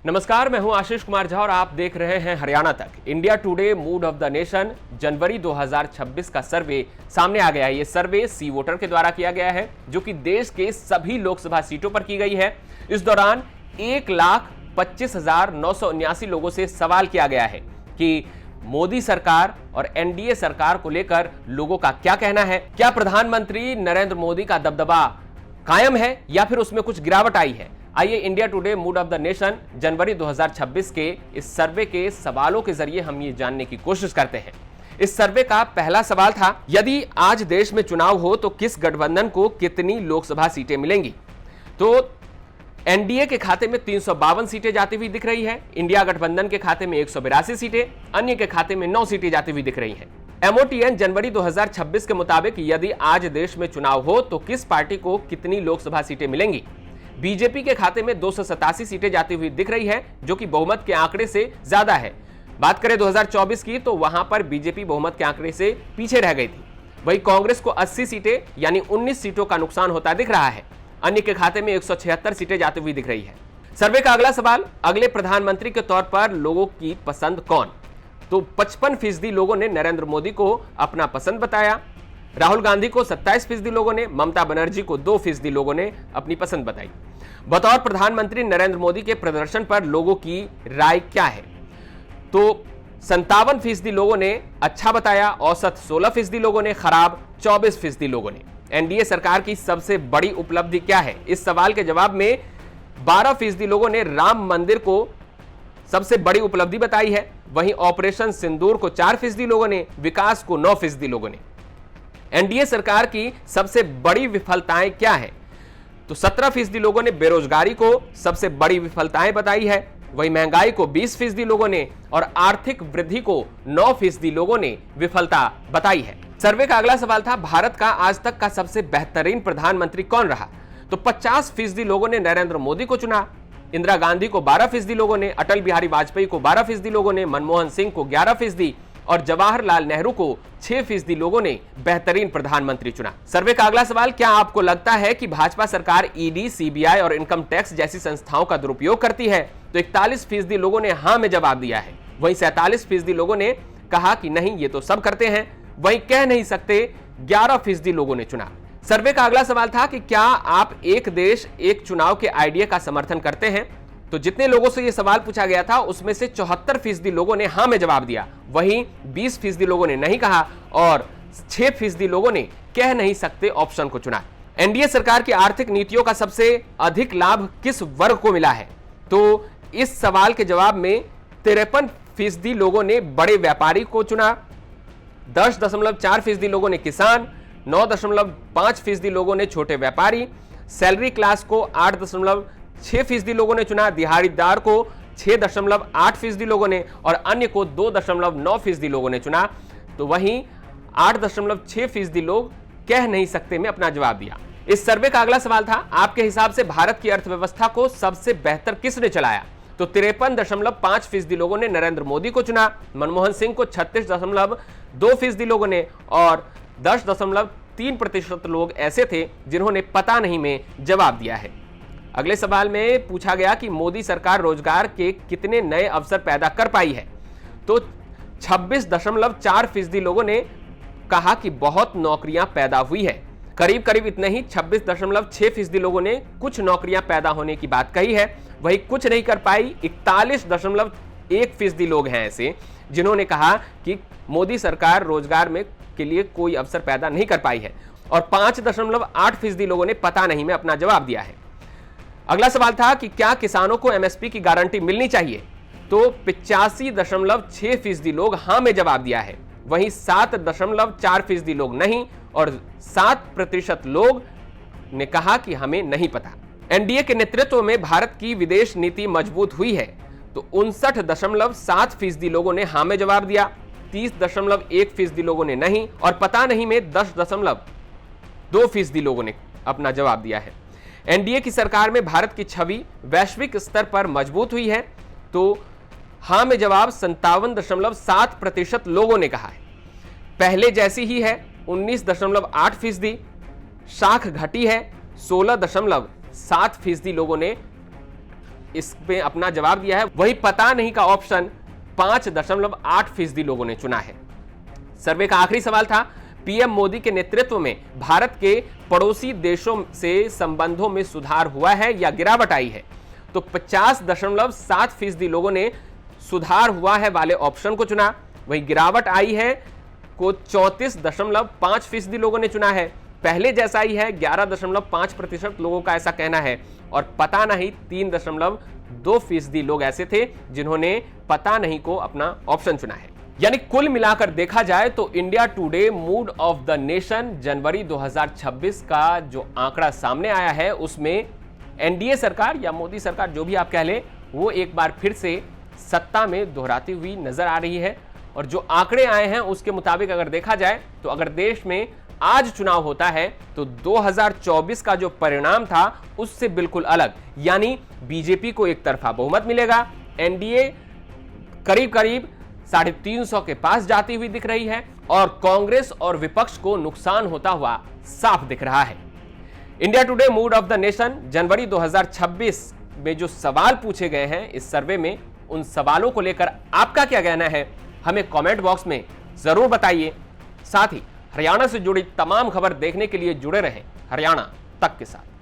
नमस्कार, मैं हूं आशीष कुमार झा और आप देख रहे हैं हरियाणा तक। India Today Mood of the Nation जनवरी 2026 का सर्वे सामने आ गया है। ये सर्वे सी वोटर के द्वारा किया गया है, जो कि देश के सभी लोकसभा सीटों पर की गई है। इस दौरान 1,25,979 लोगों से सवाल किया गया है कि मोदी सरकार और एनडीए सरकार को लेकर लोगों का क्या कहना है। क्या प्रधानमंत्री नरेंद्र मोदी का दबदबा कायम है या फिर उसमें कुछ गिरावट आई है। आइए India Today Mood of the Nation जनवरी 2026 के इस सर्वे के सवालों के जरिए हम ये जानने की कोशिश करते हैं। इस सर्वे का पहला सवाल था, यदि आज देश में चुनाव हो तो किस गठबंधन को कितनी लोकसभा सीटें मिलेंगी। तो एनडीए के खाते में 352 सीटें जाती हुई दिख रही है, इंडिया गठबंधन के खाते में 182 सीटें, अन्य के खाते में 9 सीटें जाती हुई दिख रही हैं। एमओटीएन जनवरी 2026 के मुताबिक यदि आज देश में चुनाव हो तो किस पार्टी को कितनी लोकसभा सीटें मिलेंगी। बीजेपी के खाते में 287 सीटें जाती हुई दिख रही है, जो कि बहुमत के आंकड़े से ज्यादा है। बात करें 2024 की तो वहां पर बीजेपी बहुमत के आंकड़े से पीछे रह गई थी। वहीं कांग्रेस को 80 सीटें यानी 19 सीटों का नुकसान होता दिख रहा है। अन्य के खाते में 176 सीटें जाती हुई दिख रही है। सर्वे का अगला सवाल, अगले प्रधानमंत्री के तौर पर लोगों की पसंद कौन। तो 55% लोगों ने नरेंद्र मोदी को अपना पसंद बताया, राहुल गांधी को 27% लोगों ने, ममता बनर्जी को 2% लोगों ने अपनी पसंद बताई। बतौर प्रधानमंत्री नरेंद्र मोदी के प्रदर्शन पर लोगों की राय क्या है। तो 57% लोगों ने अच्छा बताया, औसत 16% लोगों ने, खराब 24% लोगों ने। एनडीए सरकार की सबसे बड़ी उपलब्धि क्या है, इस सवाल के जवाब में 12% लोगों ने राम मंदिर को सबसे बड़ी उपलब्धि बताई है। वहीं ऑपरेशन सिंदूर को 4% लोगों ने, विकास को 9% लोगों ने। एनडीए सरकार की सबसे बड़ी विफलताएं क्या है, तो 17% लोगों ने बेरोजगारी को सबसे बड़ी विफलताएं बताई है। वहीं महंगाई को 20% लोगों ने और आर्थिक वृद्धि को 9% लोगों ने विफलता बताई है। सर्वे का अगला सवाल था, भारत का आज तक का सबसे बेहतरीन प्रधानमंत्री कौन रहा। तो 50% लोगों ने नरेंद्र मोदी को चुना, इंदिरा गांधी को 12% लोगों ने, अटल बिहारी वाजपेयी को 12% लोगों ने, मनमोहन सिंह को 11% और जवाहरलाल नेहरू को 6% लोगों ने बेहतरीन प्रधानमंत्री चुना। सर्वे का अगला सवाल, क्या आपको लगता है कि भाजपा सरकार ईडी, सीबीआई और इनकम टैक्स जैसी संस्थाओं का दुरुपयोग करती है। तो 41% लोगों ने हां में जवाब दिया है। वहीं 47% लोगों ने कहा कि नहीं, ये तो सब करते हैं। वहीं कह नहीं सकते 11% लोगों ने चुना। सर्वे का अगला सवाल था कि क्या आप एक देश एक चुनाव के आइडिया का समर्थन करते हैं। तो जितने लोगों से यह सवाल पूछा गया था उसमें से 74% लोगों ने हां में जवाब दिया, वहीं 20% लोगों ने नहीं कहा और 6% लोगों ने कह नहीं सकते ऑप्शन को चुना। एनडीए सरकार की आर्थिक नीतियों का सबसे अधिक लाभ किस वर्ग को मिला है। तो इस सवाल के जवाब में 53% लोगों ने बड़े व्यापारी को चुना, 10.4% लोगों ने किसान, 9.5% लोगों ने छोटे व्यापारी, सैलरी क्लास को 8.6% लोगों ने चुना, दिहाड़ीदार को 6.8% लोगों ने और अन्य को 2.9% लोगों ने चुना। तो वहीं 8.6% लोग कह नहीं सकते में अपना जवाब दिया। इस सर्वे का अगला सवाल था, आपके हिसाब से भारत की अर्थव्यवस्था को सबसे बेहतर किसने चलाया। तो 53.5% लोगों ने नरेंद्र मोदी को चुना, मनमोहन सिंह को 36.2% लोगों ने और 10.3% लोग ऐसे थे जिन्होंने पता नहीं में जवाब दिया है। अगले सवाल में पूछा गया कि मोदी सरकार रोजगार के कितने नए अवसर पैदा कर पाई है। तो 26.4% लोगों ने कहा कि बहुत नौकरियां पैदा हुई है। करीब करीब इतने ही 26.6% लोगों ने कुछ नौकरियां पैदा होने की बात कही है। वही कुछ नहीं कर पाई 41.1% लोग हैं ऐसे जिन्होंने कहा कि मोदी सरकार रोजगार में के लिए कोई अवसर पैदा नहीं कर पाई है और 5.8% लोगों ने पता नहीं में अपना जवाब दिया है। अगला सवाल था कि क्या किसानों को एमएसपी की गारंटी मिलनी चाहिए। तो 85.6% लोग हां में जवाब दिया है, वहीं 7.4% लोग नहीं और 7% लोग ने कहा कि हमें नहीं पता। एनडीए के नेतृत्व में भारत की विदेश नीति मजबूत हुई है। तो 59.7% लोगों ने हां में जवाब दिया, 30.1% लोगों ने नहीं और पता नहीं में 10.2% लोगों ने अपना जवाब दिया है। एनडीए की सरकार में भारत की छवि वैश्विक स्तर पर मजबूत हुई है। तो हां में जवाब 57.7% लोगों ने कहा है। पहले जैसी ही है 19.8%, शाख घटी है 16.7% लोगों ने इस पे अपना जवाब दिया है। वही पता नहीं का ऑप्शन 5.8% लोगों ने चुना है। सर्वे का आखिरी सवाल था, पीएम मोदी के नेतृत्व में भारत के पड़ोसी देशों से संबंधों में सुधार हुआ है या गिरावट आई है? तो 50.7% लोगों ने सुधार हुआ है वाले ऑप्शन को चुना। वही गिरावट आई है को 34.5% लोगों ने चुना है। पहले जैसा ही है 11.5% लोगों का ऐसा कहना है। और पता नहीं 3.2% लोग ऐसे थे जिन्होंने पता नहीं को अपना ऑप्शन चुना है। यानी कुल मिलाकर देखा जाए तो India Today Mood of the Nation जनवरी 2026 का जो आंकड़ा सामने आया है उसमें एनडीए सरकार या मोदी सरकार जो भी आप कह लें, वो एक बार फिर से सत्ता में दोहराती हुई नजर आ रही है। और जो आंकड़े आए हैं उसके मुताबिक अगर देखा जाए तो अगर देश में आज चुनाव होता है तो 2024 का जो परिणाम था उससे बिल्कुल अलग, यानी बीजेपी को एक तरफा बहुमत मिलेगा, एनडीए करीब करीब 350 के पास जाती हुई दिख रही है और कांग्रेस और विपक्ष को नुकसान होता हुआ साफ दिख रहा है। India Today Mood of the Nation जनवरी 2026 में जो सवाल पूछे गए हैं इस सर्वे में, उन सवालों को लेकर आपका क्या कहना है हमें कमेंट बॉक्स में जरूर बताइए। साथ ही हरियाणा से जुड़ी तमाम खबर देखने के लिए जुड़े रहें हरियाणा तक के साथ।